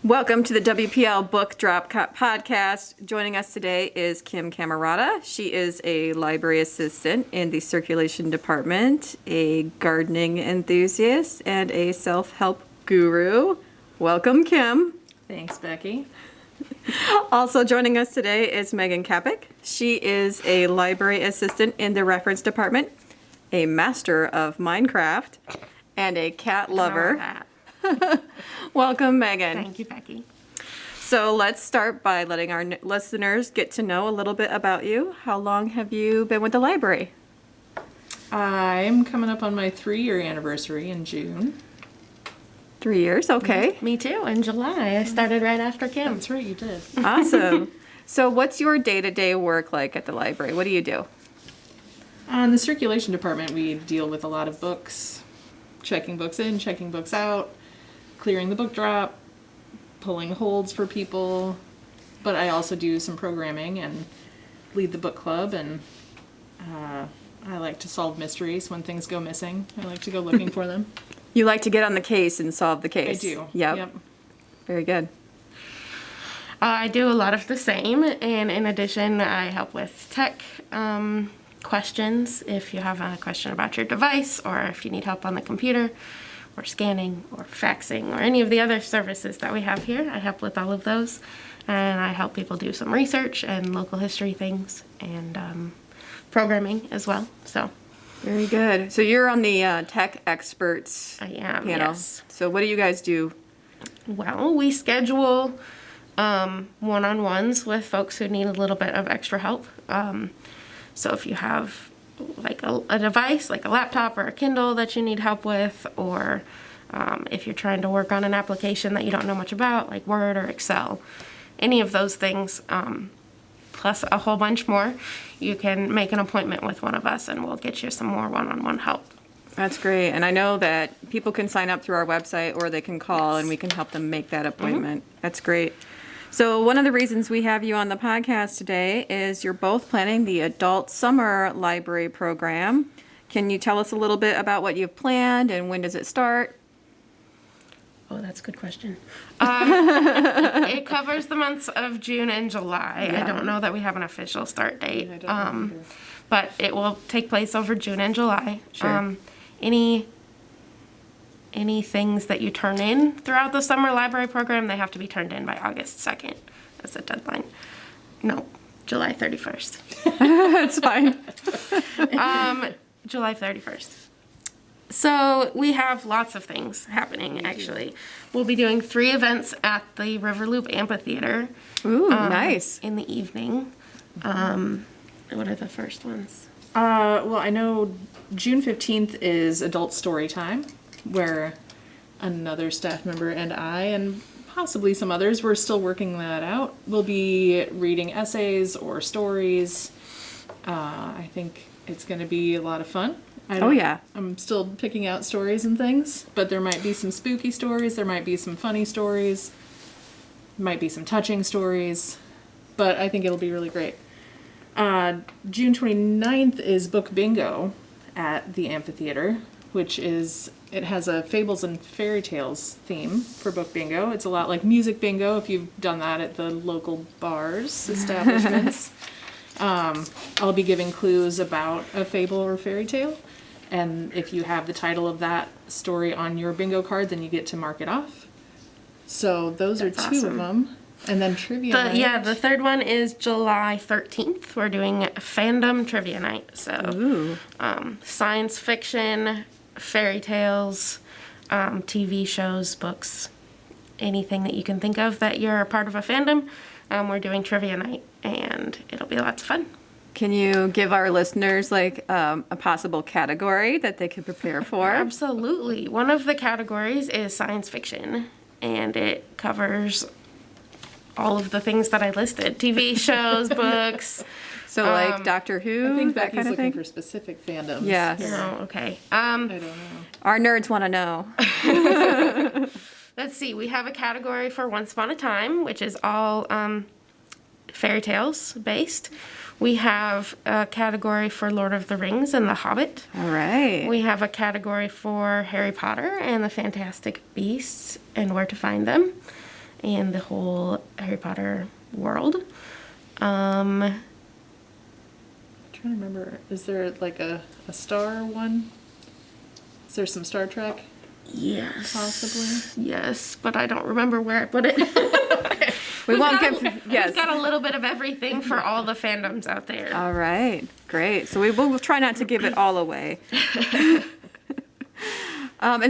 Welcome to the WPL Book Drop podcast. Joining us today is Kim Camerata. She is a library assistant in the circulation department, a gardening enthusiast, and a self-help guru. Welcome, Kim. Thanks, Becky. Also joining us today is Megan Kapik. She is a library assistant in the reference department, a master of Minecraft, and a cat lover. Welcome, Megan. Thank you, Becky. So let's start by letting our listeners get to know a little bit about you. How long have you been with the library? I'm coming up on my 3-year anniversary in June. 3 years, okay. Me too. In July, I started right after Kim. That's right, you did. Awesome. So what's your day-to-day work like at the library? What do you do? In the circulation department, we deal with a lot of books, checking books in, checking books out, clearing the book drop, pulling holds for people, but I also do some programming and lead the book club, and I like to solve mysteries when things go missing. I like to go looking for them. You like to get on the case and solve the case. I do. Yep. Very good. I do a lot of the same, and in addition, I help with tech questions if you have a question about your device, or if you need help on the computer, or scanning, or faxing, or any of the other services that we have here. I help with all of those, and I help people do some research and local history things, and programming as well. So. Very good. So you're on the tech experts I am, panel. yes. So what do you guys do? Well, we schedule one-on-ones with folks who need a little bit of extra help. So if you have like a device, like a laptop or a Kindle that you need help with, or if you're trying to work on an application that you don't know much about, like Word or Excel, any of those things, plus a whole bunch more, you can make an appointment with one of us and we'll get you some more one-on-one help. That's great. And I know that people can sign up through our website or they can call and we can help them make that appointment. That's great. So one of the reasons we have you on the podcast today is you're both planning the Adult Summer Library Program. Can you tell us a little bit about what you've planned and when does it start? Oh, that's a good question. It covers the months of June and July. Yeah. I don't know that we have an official start date, I don't know either. but it will take place over June and July. Sure. Any things that you turn in throughout the summer library program, they have to be turned in by August 2nd. That's the deadline. No, July 31st. That's fine. July 31st. So we have lots of things happening, actually. We'll be doing 3 events at the Riverloop Amphitheater. Ooh, nice. In the evening. What are the first ones? Well, I know June 15th is Adult Story Time, where another staff member and I, and possibly some others, we're still working that out. We'll be reading essays or stories. I think it's going to be a lot of fun. Oh, yeah. I'm still picking out stories and things, but there might be some spooky stories, there might be some funny stories, might be some touching stories, but I think it'll be really great. June 29th is Book Bingo at the amphitheater, which is, it has a fables and fairy tales theme for Book Bingo. It's a lot like music bingo if you've done that at the local bars, establishments. I'll be giving clues about a fable or fairy tale, and if you have the title of that story on your bingo card, then you get to mark it off. So those are 2 of awesome. them. And then trivia night. The third one is July 13th. We're doing Fandom Trivia Night. So, science fiction, fairy tales, TV shows, books, anything that you can think of that you're a part of a fandom. We're doing trivia night, and it'll be lots of fun. Can you give our listeners like a possible category that they could prepare for? Absolutely. One of the categories is science fiction, and it covers all of the things that I listed. TV shows, books. So like Doctor Who, I think that Becky's kind of looking thing? for specific fandoms. Yes. Oh, okay. I don't know. Our nerds want to know. Let's see. We have a category for Once Upon a Time, which is all fairy tales based. We have a category for Lord of the Rings and The Hobbit. All right. We have a category for Harry Potter and the Fantastic Beasts and Where to Find Them. and the whole Harry Potter world. I'm trying to remember. Is there like a Star one? Is there some Star Trek? Yes. Possibly. Yes, but I don't remember where I put it. We won't give, We've yes. got a little bit of everything for all the fandoms out there. All right, great. So we will try not to give it all away. Is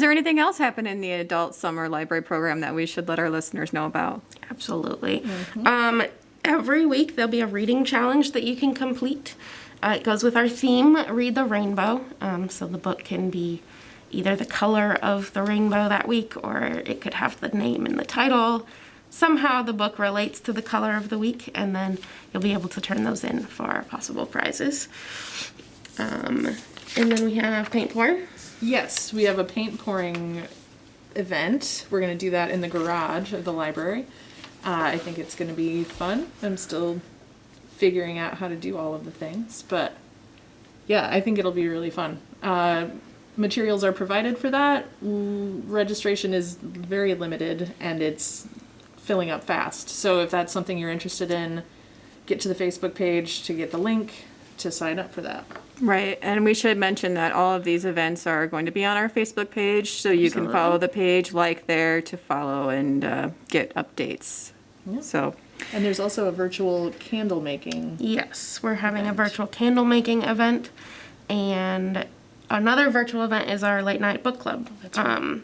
there anything else happen in the adult summer library program that we should let our listeners know about? Absolutely. Every week there'll be a reading challenge that you can complete. It goes with our theme, Read the Rainbow. So the book can be either the color of the rainbow that week, or it could have the name and the title. Somehow the book relates to the color of the week, and then you'll be able to turn those in for possible prizes. And then we have paint pour. Yes, we have a paint pouring event. We're going to do that in the garage of the library. I think it's going to be fun. I'm still figuring out how to do all of the things, but yeah, I think it'll be really fun. Materials are provided for that. Registration is very limited and it's filling up fast. So if that's something you're interested in, get to the Facebook page to get the link to sign up for that. Right, and we should mention that all of these events are going to be on our Facebook page, so you can follow the page, like there to follow and get updates. Yeah. So, And there's also a virtual candle making. Yes, we're having a virtual candle making event, and another virtual event is our late night book club. That's right.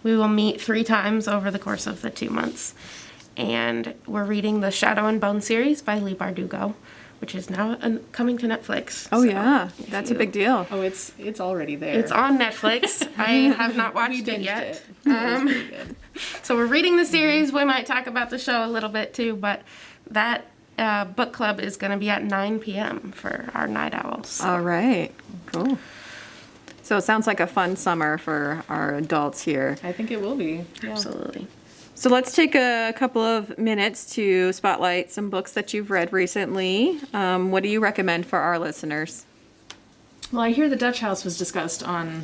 We will meet 3 times over the course of the 2 months, and we're reading the Shadow and Bone series by Leigh Bardugo, which is now coming to Netflix. oh So yeah, if that's a you- big deal. Oh, it's already there. It's on Netflix. I have not watched We it binged yet. it. It was pretty good. So we're reading the series. We might talk about the show a little bit too, but that book club is going to be at 9 p.m. for our night owls. All right, cool. So it sounds like a fun summer for our adults here. I think it will be. Yeah. Absolutely. So let's take a couple of minutes to spotlight some books that you've read recently. What do you recommend for our listeners? Well, I hear The Dutch House was discussed on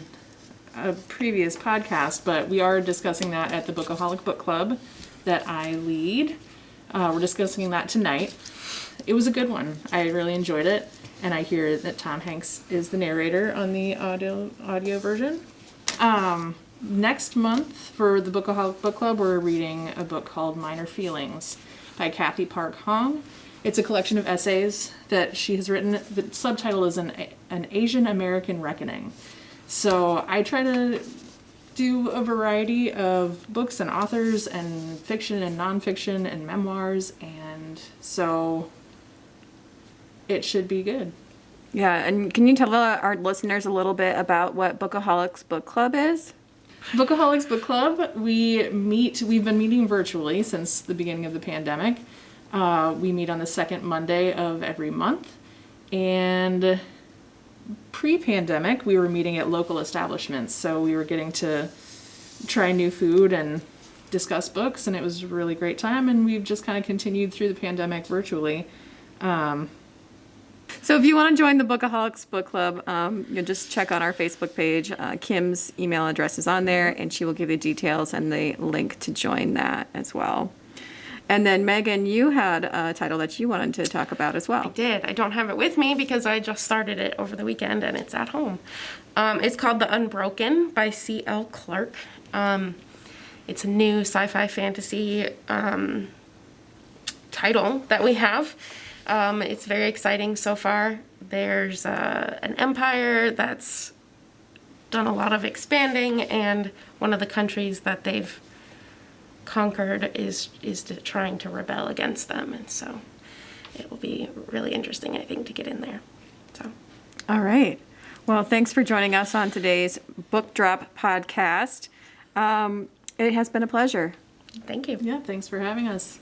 a previous podcast, but we are discussing that at the Bookaholic Book Club that I lead. We're discussing that tonight. It was a good one. I really enjoyed it, and I hear that Tom Hanks is the narrator on the audio version. Next month for the Bookaholic Book Club, we're reading a book called Minor Feelings by Cathy Park Hong. It's a collection of essays that she has written. The subtitle is an Asian American Reckoning. So I try to do a variety of books and authors and fiction and nonfiction and memoirs, and so it should be good. Yeah, and can you tell our listeners a little bit about what Bookaholics Book Club is? Bookaholics Book Club, we've been meeting virtually since the beginning of the pandemic. We meet on the second Monday of every month. And pre-pandemic, we were meeting at local establishments. So we were getting to try new food and discuss books, and it was a really great time. And we've just kind of continued through the pandemic virtually. So if you want to join the Bookaholics Book Club, you'll just check on our Facebook page. Kim's email address is on there, and she will give you details and the link to join that as well. And then, Megan, you had a title that you wanted to talk about as well. I did. I don't have it with me because I just started it over the weekend and it's at home. It's called The Unbroken by C.L. Clarke. It's a new sci-fi fantasy title that we have. It's very exciting so far. There's an empire that's done a lot of expanding, and one of the countries that they've conquered is trying to rebel against them, and so it will be really interesting, I think, to get in there. So, All right. Well, thanks for joining us on today's Book Drop podcast. It has been a pleasure. thank you. Yeah, thanks for having us.